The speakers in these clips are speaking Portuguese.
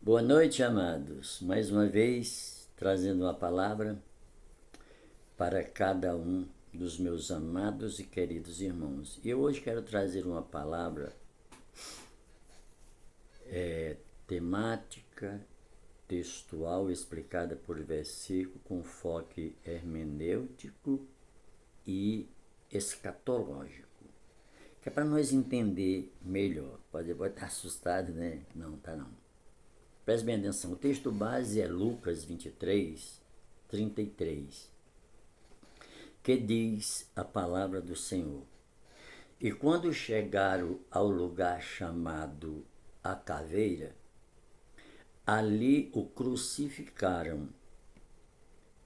Boa noite, amados. Mais uma vez, trazendo uma palavra para cada um dos meus amados e queridos irmãos. E eu hoje quero trazer uma palavra temática, textual, explicada por versículo, com foco hermenêutico e escatológico. Que é para nós entender melhor. Pode estar assustado, né? Não, tá não. Preste bem atenção, o texto base é Lucas 23, 33, que diz a palavra do Senhor. E quando chegaram ao lugar chamado a caveira, ali o crucificaram,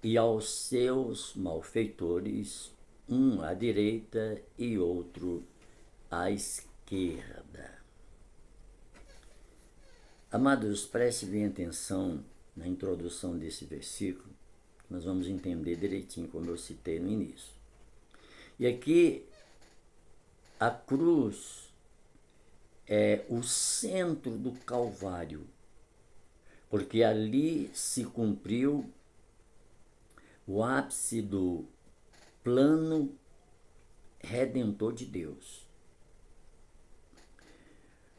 e aos seus malfeitores, um à direita e outro à esquerda. Amados, preste bem atenção na introdução desse versículo, nós vamos entender direitinho, como eu citei no início. E aqui, a cruz é o centro do Calvário, porque ali se cumpriu o ápice do plano redentor de Deus.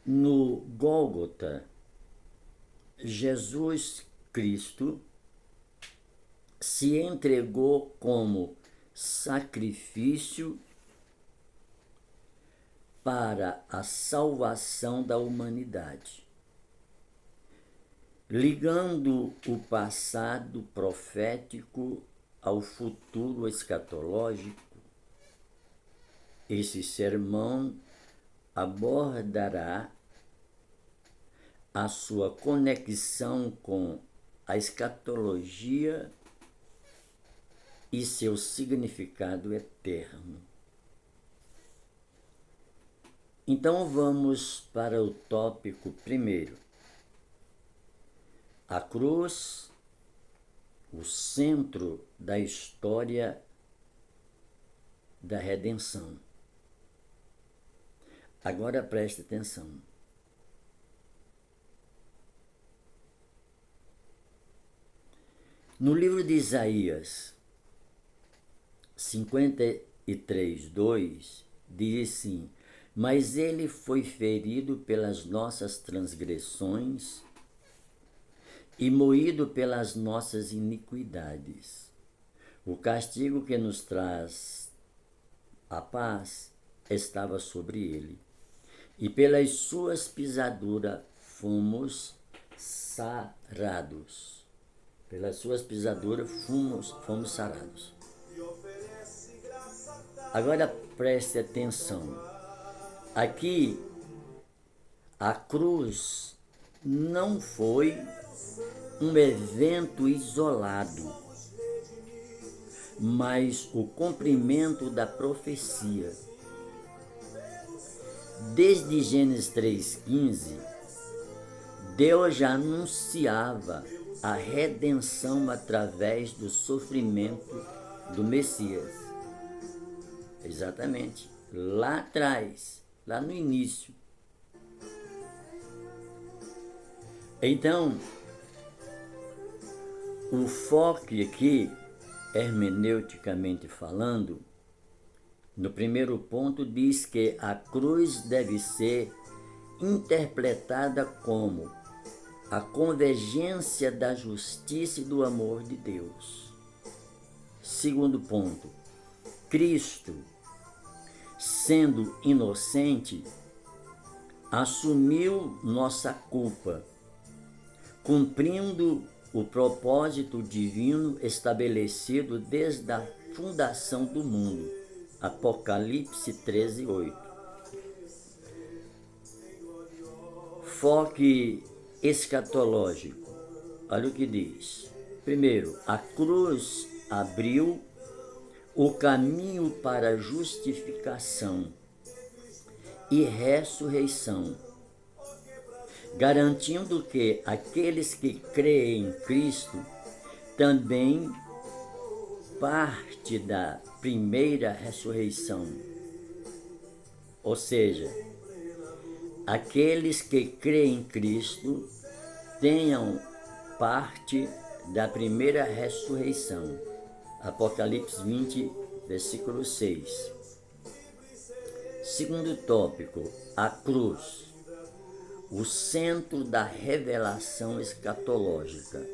No Gólgota, Jesus Cristo se entregou como sacrifício para a salvação da humanidade, ligando o passado profético ao futuro escatológico. Esse sermão abordará a sua conexão com a escatologia e seu significado eterno. Então vamos para o tópico primeiro. A cruz, o centro da história da redenção. Agora preste atenção. No livro de Isaías 53, 2, diz assim: mas ele foi ferido pelas nossas transgressões e moído pelas nossas iniquidades. O castigo que nos traz a paz estava sobre ele, e pelas suas pisaduras fomos sarados. Pelas suas pisaduras fomos sarados. Agora preste atenção. Aqui, a cruz não foi um evento isolado, mas o cumprimento da profecia. Desde Gênesis 3,15, Deus já anunciava a redenção através do sofrimento do Messias. Exatamente, lá atrás, lá no início. Então, o foco aqui, hermeneuticamente falando, no primeiro ponto diz que a cruz deve ser interpretada como a convergência da justiça e do amor de Deus. Segundo ponto, Cristo, sendo inocente, assumiu nossa culpa, cumprindo o propósito divino estabelecido desde a fundação do mundo. Apocalipse 13, 8. Foco escatológico. Olha o que diz. Primeiro, a cruz abriu o caminho para a justificação e ressurreição, garantindo que aqueles que creem em Cristo também parte da primeira ressurreição. Ou seja, aqueles que creem em Cristo tenham parte da primeira ressurreição. Apocalipse 20, versículo 6. Segundo tópico, a cruz, o centro da revelação escatológica.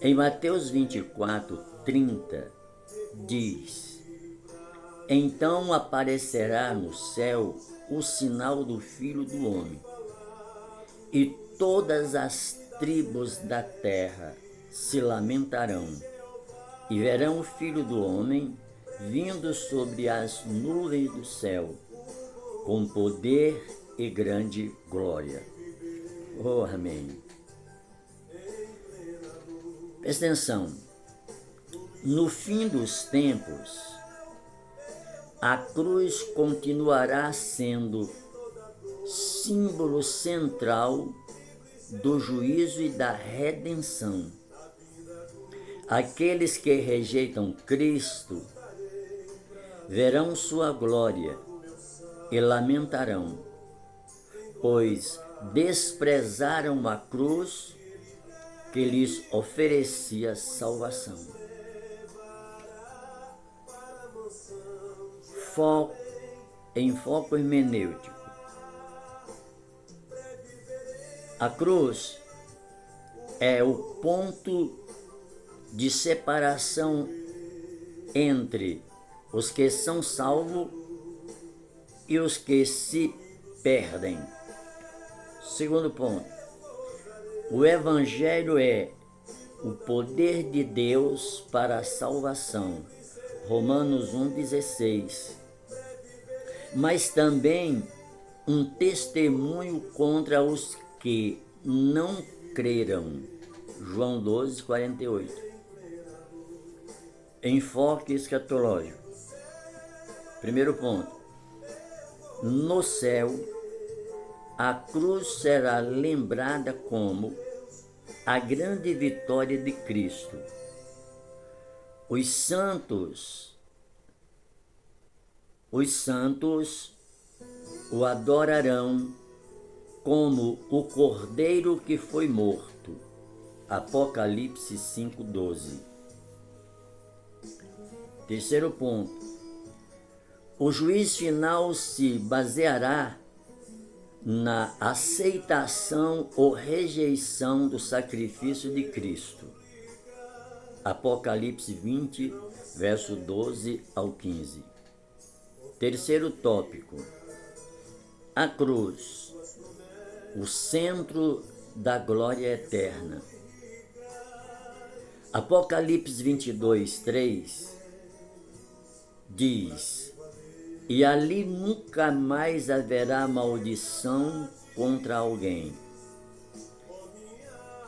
Em Mateus 24, 30, diz: Então aparecerá no céu o sinal do Filho do Homem, e todas as tribos da terra se lamentarão, e verão o Filho do Homem vindo sobre as nuvens do céu, com poder e grande glória. Oh, amém. Presta atenção. No fim dos tempos, a cruz continuará sendo símbolo central do juízo e da redenção. Aqueles que rejeitam Cristo verão sua glória e lamentarão, pois desprezaram a cruz que lhes oferecia salvação. Foco hermenêutico. A cruz é o ponto de separação entre os que são salvos e os que se perdem. Segundo ponto, o Evangelho é o poder de Deus para a salvação. Romanos 1,16. Mas também um testemunho contra os que não creram. João 12:48. Enfoque escatológico. Primeiro ponto. No céu, a cruz será lembrada como a grande vitória de Cristo. Os santos o adorarão como o cordeiro que foi morto. Apocalipse 5:12. Terceiro ponto. O juízo final se baseará na aceitação ou rejeição do sacrifício de Cristo. Apocalipse 20, verso 12 ao 15. Terceiro tópico. A cruz, o centro da glória eterna. Apocalipse 22, 3 diz: E ali nunca mais haverá maldição contra alguém,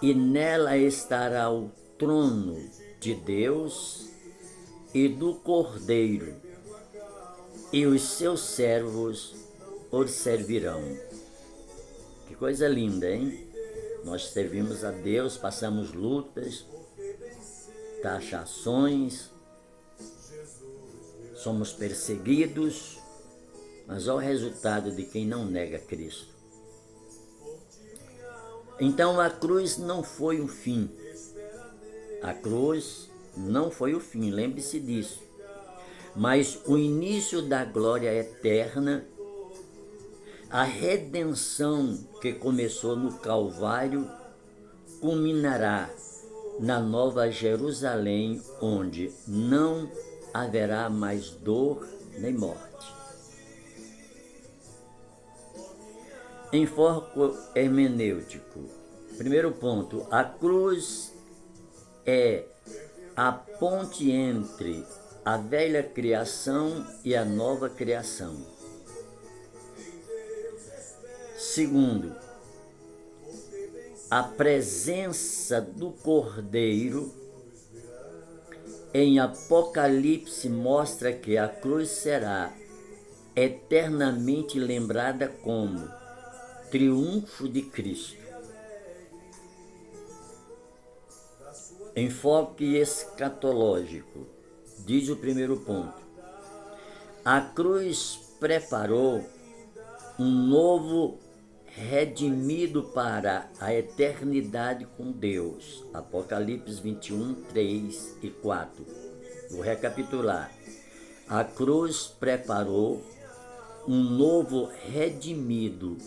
e nela estará o trono de Deus e do Cordeiro, e os seus servos o servirão. Que coisa linda, hein? Nós servimos a Deus, passamos lutas, taxações, somos perseguidos, mas olha o resultado de quem não nega Cristo. Então a cruz não foi o fim. A cruz não foi o fim, lembre-se disso. Mas o início da glória eterna, a redenção que começou no Calvário, culminará na Nova Jerusalém, onde não haverá mais dor nem morte. Enfoque hermenêutico. Primeiro ponto, a cruz é a ponte entre a velha criação e a nova criação. Segundo, a presença do Cordeiro em Apocalipse mostra que a cruz será eternamente lembrada como triunfo de Cristo. Enfoque escatológico. Diz o primeiro ponto. A cruz preparou um novo redimido para a eternidade com Deus. Apocalipse 21, 3 e 4. Vou recapitular. A cruz preparou um novo redimido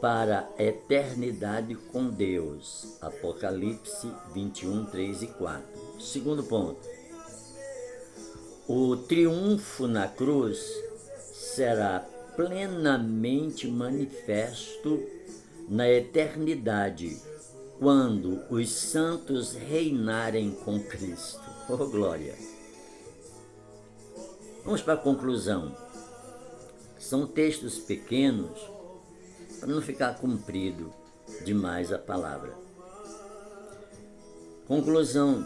para a eternidade com Deus. Apocalipse 21, 3 e 4. Segundo ponto. O triunfo na cruz será plenamente manifesto na eternidade, quando os santos reinarem com Cristo. Oh, glória! Vamos para a conclusão. São textos pequenos, para não ficar comprido demais a palavra. Conclusão.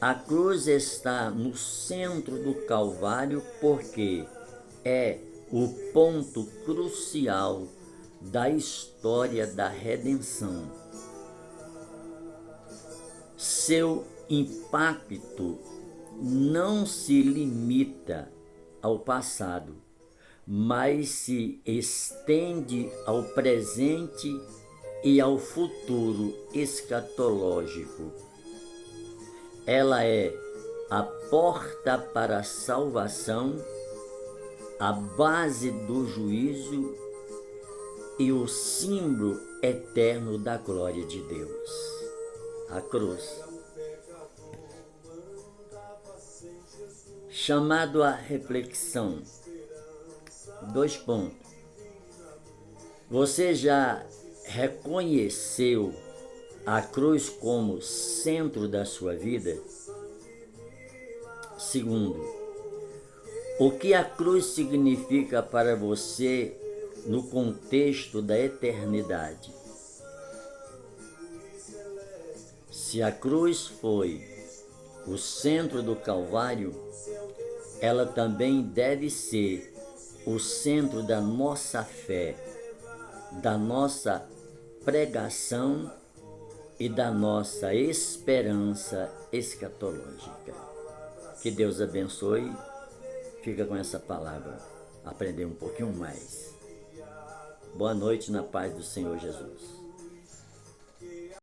A cruz está no centro do Calvário porque é o ponto crucial da história da redenção. Seu impacto não se limita ao passado, mas se estende ao presente e ao futuro escatológico. Ela é a porta para a salvação, a base do juízo e o símbolo eterno da glória de Deus. A cruz. Chamado à reflexão. 2 pontos. Você já reconheceu a cruz como centro da sua vida? Segundo, o que a cruz significa para você no contexto da eternidade? Se a cruz foi o centro do Calvário, ela também deve ser o centro da nossa fé, da nossa pregação e da nossa esperança escatológica. Que Deus abençoe. Fica com essa palavra. Aprender um pouquinho mais. Boa noite na paz do Senhor Jesus.